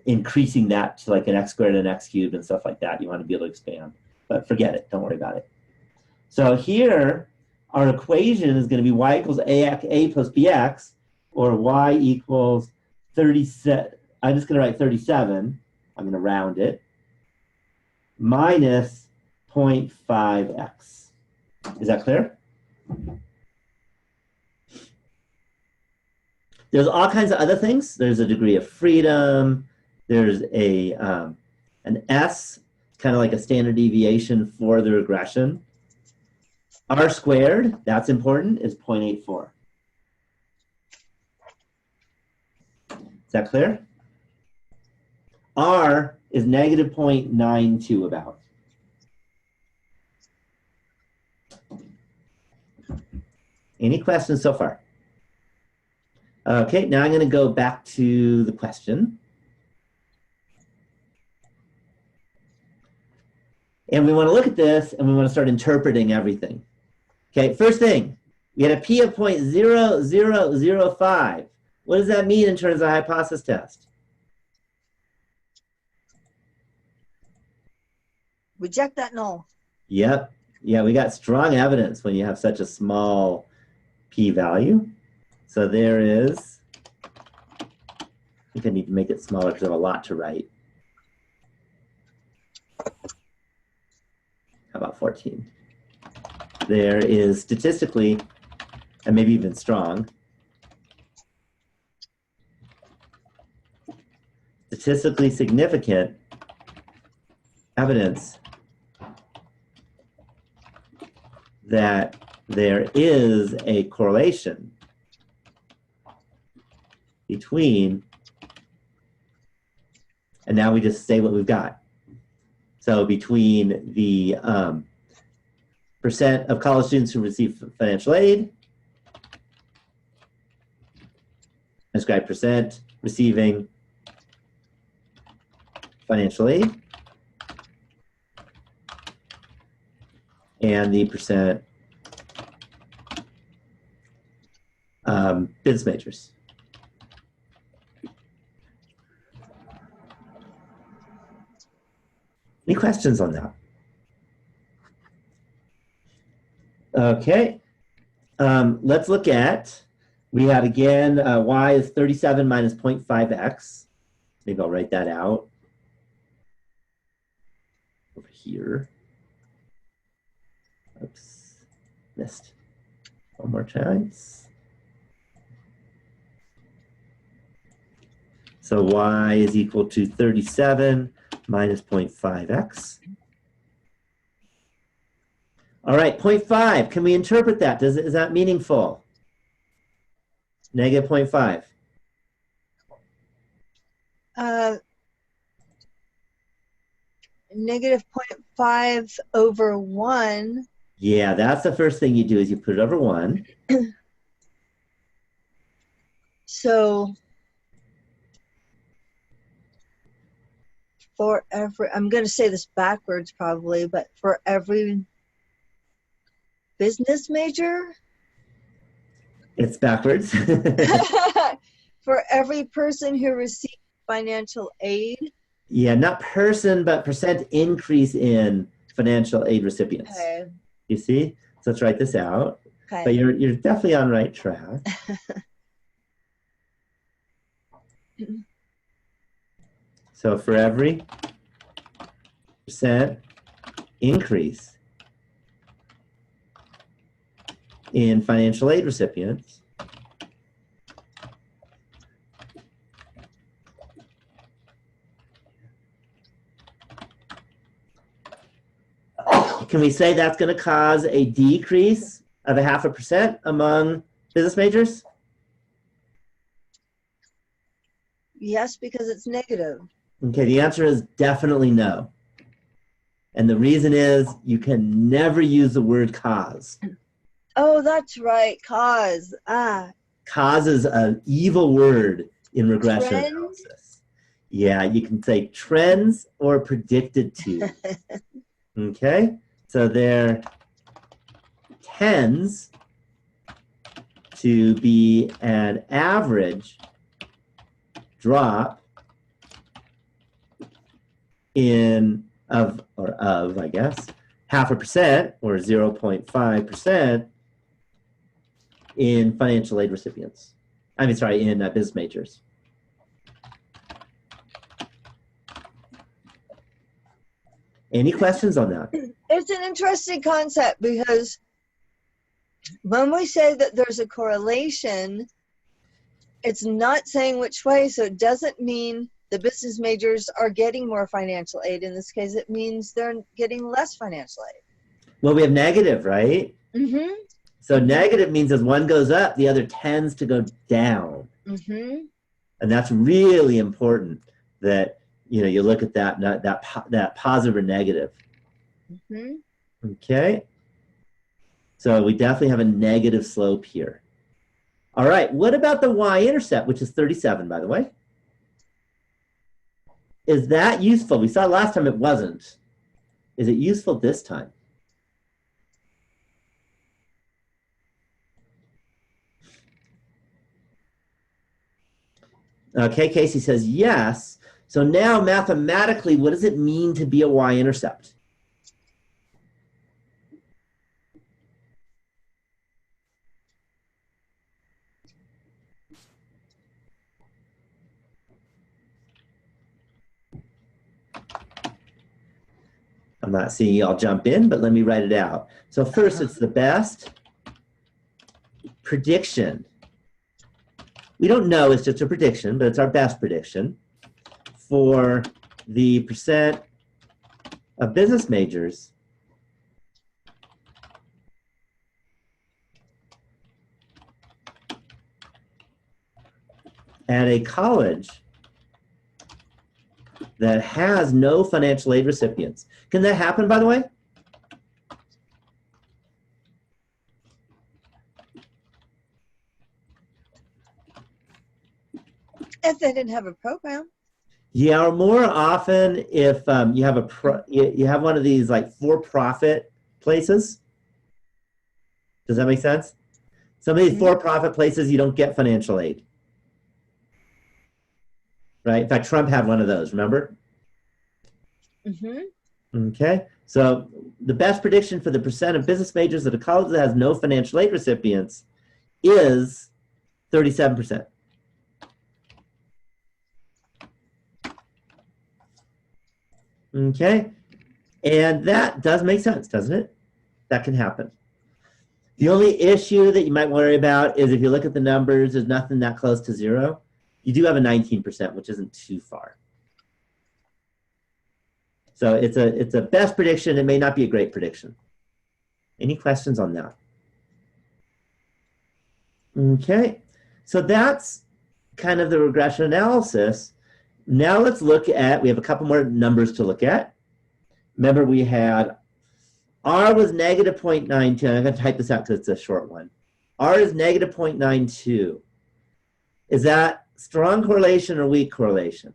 increasing that to like an x squared and an x cubed and stuff like that. You want to be able to expand. But forget it. Don't worry about it. So here, our equation is going to be y equals a plus bx, or y equals 37. I'm just going to write 37. I'm going to round it. Minus 0.5x. Is that clear? There's all kinds of other things. There's a degree of freedom. There's an S, kind of like a standard deviation for the regression. R squared, that's important, is 0.84. Is that clear? R is negative 0.92 about. Any questions so far? Okay, now I'm going to go back to the question. And we want to look at this, and we want to start interpreting everything. Okay, first thing, we had a p of 0.0005. What does that mean in terms of hypothesis test? Reject that null. Yep. Yeah, we got strong evidence when you have such a small p-value. So there is think I need to make it smaller because I have a lot to write. How about 14? There is statistically, and maybe even strong, statistically significant evidence that there is a correlation between, and now we just say what we've got. So between the percent of college students who receive financial aid, describe percent receiving financial aid, and the percent business majors. Any questions on that? Okay, let's look at, we have again, y is 37 minus 0.5x. Maybe I'll write that out over here. Oops, missed. One more time. So y is equal to 37 minus 0.5x. All right, 0.5, can we interpret that? Is that meaningful? Negative 0.5. Negative 0.5 over 1. Yeah, that's the first thing you do is you put it over 1. So for every, I'm going to say this backwards probably, but for every business major? It's backwards. For every person who received financial aid? Yeah, not person, but percent increase in financial aid recipients. Okay. You see? So let's write this out. Okay. But you're definitely on the right track. So for every percent increase in financial aid recipients, can we say that's going to cause a decrease of 0.5% among business majors? Yes, because it's negative. Okay, the answer is definitely no. And the reason is you can never use the word cause. Oh, that's right, cause. Cause is an evil word in regression Trend? analysis. Yeah, you can say trends or predicted to. Okay, so there tends to be an average drop in I guess 0.5% or 0.5% in financial aid recipients. I mean, sorry, in business majors. Any questions on that? It's an interesting concept because when we say that there's a correlation, it's not saying which way, so it doesn't mean the business majors are getting more financial aid. In this case, it means they're getting less financial aid. Well, we have negative, right? Mm-hmm. So negative means as one goes up, the other tends to go down. Mm-hmm. And that's really important that you look at that positive or negative. Mm-hmm. Okay. So we definitely have a negative slope here. All right, what about the y-intercept, which is 37, by the way? Is that useful? We saw last time it wasn't. Is it useful this time? Okay, Casey says yes. So now mathematically, what does it mean to be a y-intercept? I'm not seeing you all jump in, but let me write it out. So first, it's the best prediction. We don't know, it's just a prediction, but it's our best prediction for the percent of business majors at a college that has no financial aid recipients. Can that happen, by the way? If they didn't have a program. Yeah, or more often if you have you have one of these like for-profit places. Does that make sense? Some of these for-profit places, you don't get financial aid. Right? In fact, Trump had one of those, remember? Okay, so the best prediction for the percent of business majors at a college that has no financial aid recipients is 37%. Okay, and that does make sense, doesn't it? That can happen. The only issue that you might worry about is if you look at the numbers, there's nothing that close to zero. You do have a 19%, which isn't too far. So it's a best prediction. It may not be a great prediction. Any questions on that? Okay, so that's kind of the regression analysis. Now let's look at, we have a couple more numbers to look at. Remember we had R was negative 0.92. I'm going to type this out because it's a short one. R is negative 0.92. Is that strong correlation or weak correlation?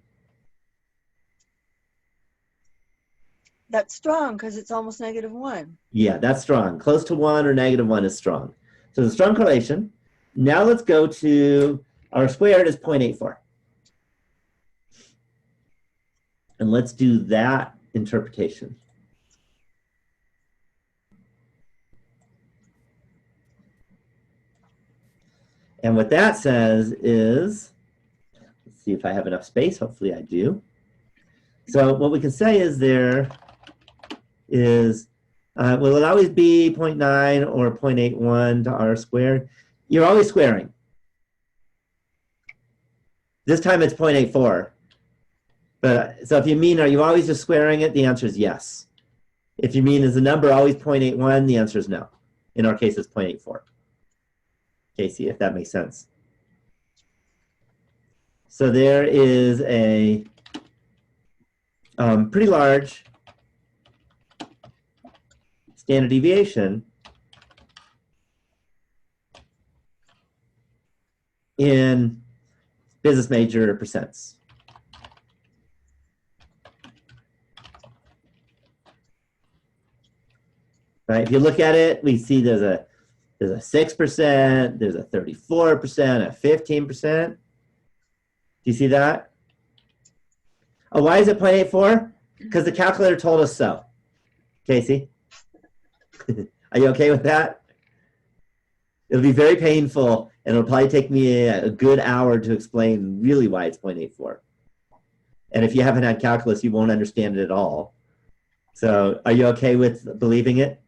That's strong because it's almost -1. Yeah, that's strong. Close to 1 or -1 is strong. So the strong correlation. Now let's go to R squared is 0.84. And let's do that interpretation. And what that says is, let's see if I have enough space. Hopefully I do. So what we can say is there is, will it always be 0.9 or 0.81 to R squared? You're always squaring. This time it's 0.84. But so if you mean, are you always just squaring it? The answer is yes. If you mean, is the number always 0.81? The answer is no. In our case, it's 0.84. Casey, if that makes sense. So there is a pretty large standard deviation in business major percents. Right? If you look at it, we see there's a 6%, there's a 34%, a 15%. Do you see that? Oh, why is it 0.84? Because the calculator told us so. Casey? Are you okay with that? It'll be very painful, and it'll probably take me a good hour to explain really why it's 0.84. And if you haven't had calculus, you won't understand it at all. So are you okay with believing it?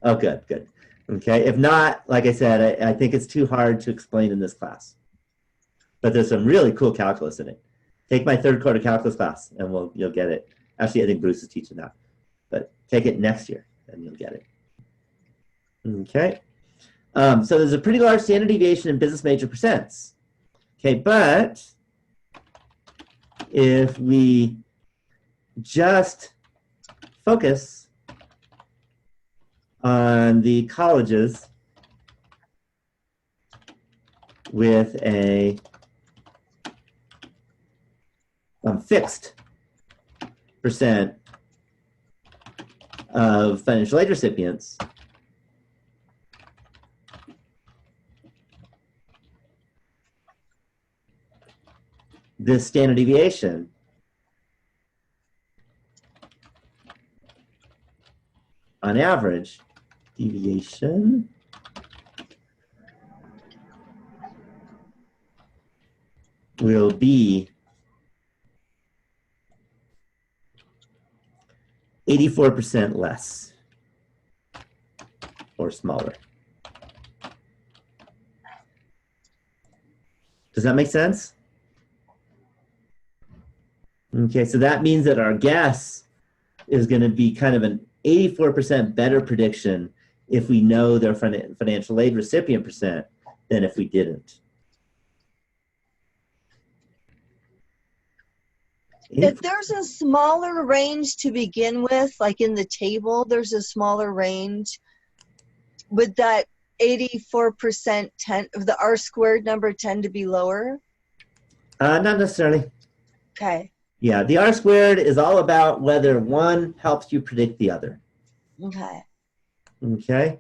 Oh, good, good. Okay, if not, like I said, I think it's too hard to explain in this class. But there's some really cool calculus in it. Take my third quarter calculus class and you'll get it. Actually, I think Bruce is teaching that. But take it next year and you'll get it. Okay, so there's a pretty large standard deviation in business major percents. Okay, but if we just focus on the colleges with a fixed percent of financial aid recipients, this standard deviation on average, deviation will be 84% less or smaller. Does that make sense? Okay, so that means that our guess is going to be kind of an 84% better prediction if we know their financial aid recipient percent than if we didn't. If there's a smaller range to begin with, like in the table, there's a smaller range, would that 84% of the R squared number tend to be lower? Not necessarily. Okay. Yeah, the R squared is all about whether one helps you predict the other. Okay. Okay,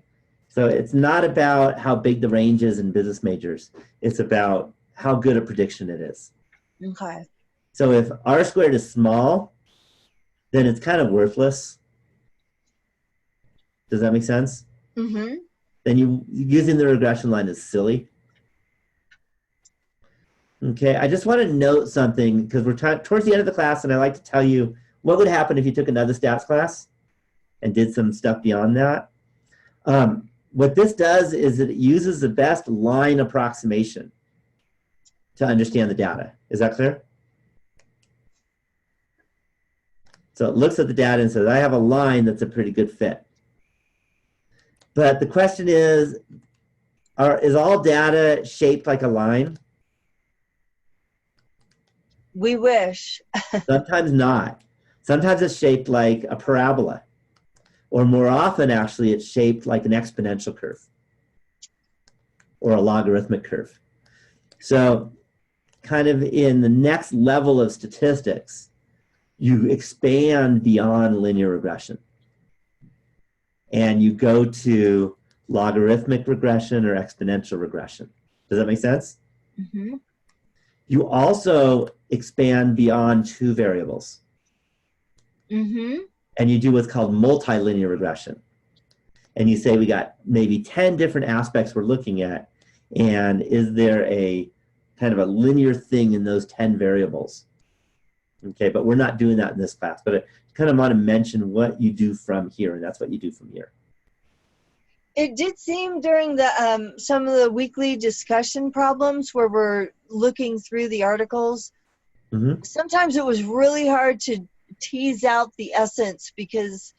so it's not about how big the range is in business majors. It's about how good a prediction it is. Okay. So if R squared is small, then it's kind of worthless. Does that make sense? Mm-hmm. Then using the regression line is silly. Okay, I just want to note something because we're towards the end of the class, and I like to tell you what would happen if you took another stats class and did some stuff beyond that. What this does is it uses the best line approximation to understand the data. Is that clear? So it looks at the data and says, I have a line that's a pretty good fit. But the question is all data shaped like a line? We wish. Sometimes not. Sometimes it's shaped like a parabola. Or more often, actually, it's shaped like an exponential curve or a logarithmic curve. So kind of in the next level of statistics, you expand beyond linear regression. And you go to logarithmic regression or exponential regression. Does that make sense? Mm-hmm. You also expand beyond two variables. Mm-hmm. And you do what's called multilinear regression. And you say we got maybe 10 different aspects we're looking at, and is there a kind of a linear thing in those 10 variables? Okay, but we're not doing that in this class, but I kind of want to mention what you do from here, and that's what you do from here. It did seem during the some of the weekly discussion problems where we're looking through the articles, Mm-hmm. sometimes it was really hard to tease out the essence because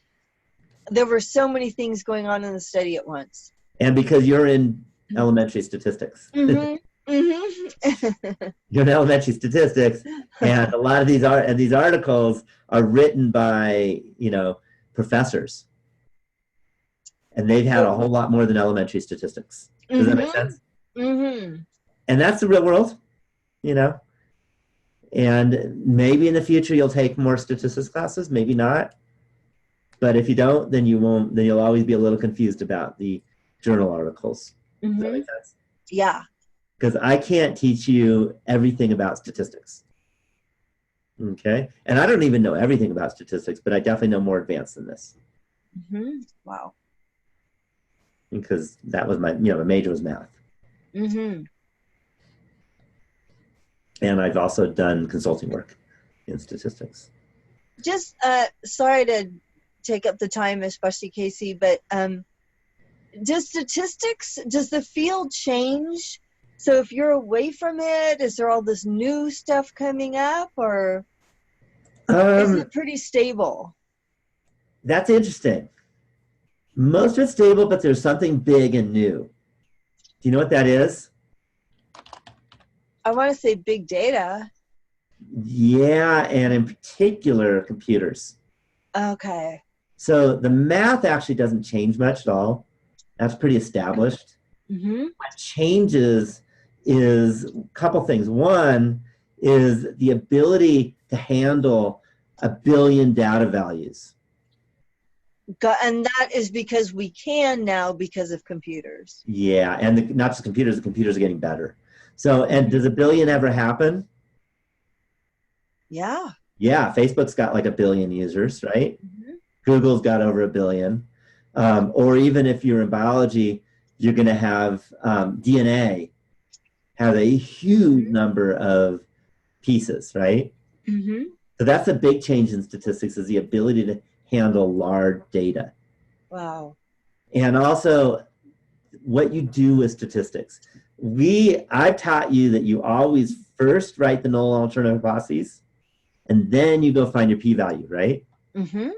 there were so many things going on in the study at once. And because you're in elementary statistics. Mm-hmm. Mm-hmm. You're in elementary statistics, and a lot of these articles are written by, professors. And they've had a whole lot more than elementary statistics. Does that make sense? Mm-hmm. And that's the real world, And maybe in the future you'll take more statistics classes, maybe not. But if you don't, then you won't. Then you'll always be a little confused about the journal articles. Mm-hmm. Does that make sense? Yeah. Because I can't teach you everything about statistics. Okay? And I don't even know everything about statistics, but I definitely know more advanced than this. Mm-hmm. Wow. Because that was my major was math. Mm-hmm. And I've also done consulting work in statistics. Just sorry to take up the time, especially Casey, but does the field change? So if you're away from it, is there all this new stuff coming up, or is it pretty stable? That's interesting. Most of it's stable, but there's something big and new. Do you know what that is? I want to say big data. Yeah, and in particular, computers. Okay. So the math actually doesn't change much at all. That's pretty established. Mm-hmm. What changes is a couple things. One is the ability to handle 1 billion data values. And that is because we can now because of computers. Yeah, and not just computers, the computers are getting better. So, and does 1 billion ever happen? Yeah. Yeah, Facebook's got like 1 billion users, right? Mm-hmm. Google's got over 1 billion. Or even if you're in biology, you're going to have DNA have a huge number of pieces, right? Mm-hmm. So that's a big change in statistics, is the ability to handle large data. Wow. And also what you do with statistics. I've taught you that you always first write the null alternative hypotheses, and then you go find your p-value, right? Mm-hmm.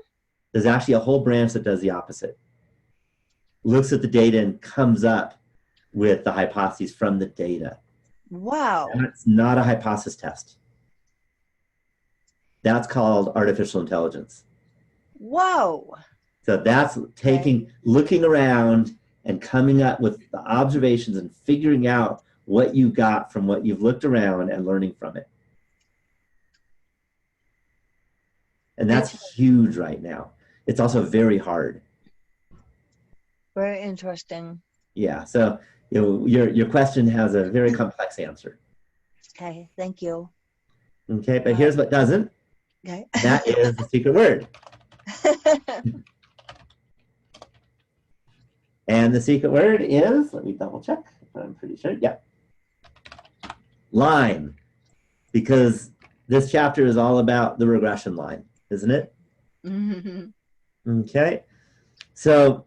There's actually a whole branch that does the opposite. Looks at the data and comes up with the hypotheses from the data. Wow. That's not a hypothesis test. That's called artificial intelligence. Wow. So that's looking around and coming up with the observations and figuring out what you got from what you've looked around and learning from it. And that's huge right now. It's also very hard. Very interesting. Yeah, so your question has a very complex answer. Okay, thank you. Okay, but here's what doesn't. Okay. That is the secret word. And the secret word is, let me double check, I'm pretty sure, yeah. Line. Because this chapter is all about the regression line, isn't it? Mm-hmm. Okay. So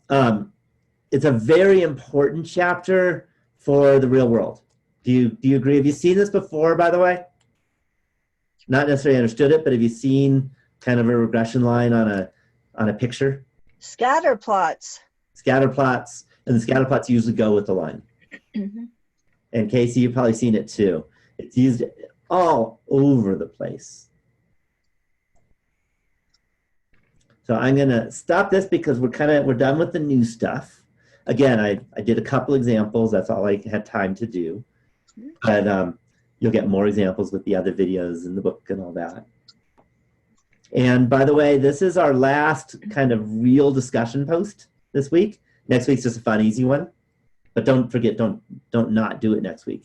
it's a very important chapter for the real world. Do you agree? Have you seen this before, by the way? Not necessarily understood it, but have you seen kind of a regression line on a picture? Scatter plots. Scatter plots, and the scatter plots usually go with the line. Mm-hmm. And Casey, you've probably seen it too. It's used all over the place. So I'm gonna stop this because we're done with the new stuff. Again, I did a couple examples. That's all I had time to do. But you'll get more examples with the other videos in the book and all that. And by the way, this is our last kind of real discussion post this week. Next week's just a fun, easy one. But don't forget, don't not do it next week.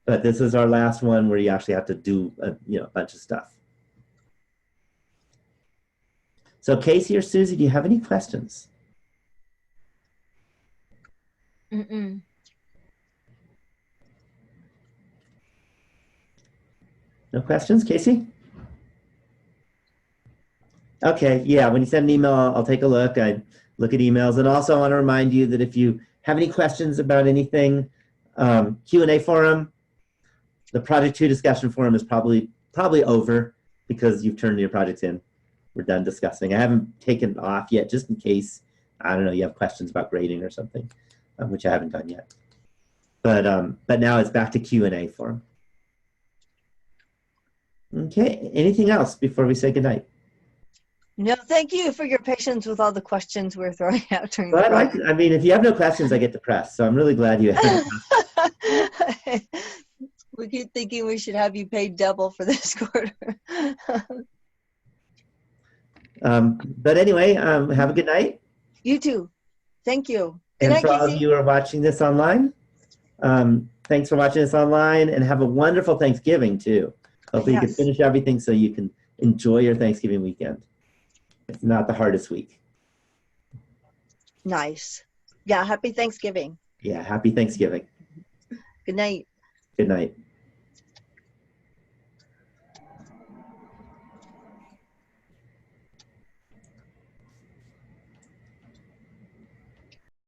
But this is our last one where you actually have to do a bunch of stuff. So Casey or Susie, do you have any questions? Mm-mm. No questions, Casey? Okay, yeah, when you send an email, I'll take a look. I look at emails. And also I want to remind you that if you have any questions about anything, Q&A forum, the Project 2 discussion forum is probably over because you've turned your projects in. We're done discussing. I haven't taken it off yet, just in case, I don't know, you have questions about grading or something, which I haven't done yet. But now it's back to Q&A forum. Okay, anything else before we say goodnight? No, thank you for your patience with all the questions we're throwing out during Well, the I mean, if you have no questions, I get depressed. So I'm really glad you have. We keep thinking we should have you paid double for this quarter. But anyway, have a good night. You too. Thank you. Good And night, for all of Casey. you who are watching this online, thanks for watching this online, and have a wonderful Thanksgiving too. Hopefully you can finish everything so you can enjoy your Thanksgiving weekend. It's not the hardest week. Nice. Yeah, happy Thanksgiving. Yeah, happy Thanksgiving. Good night. Good night.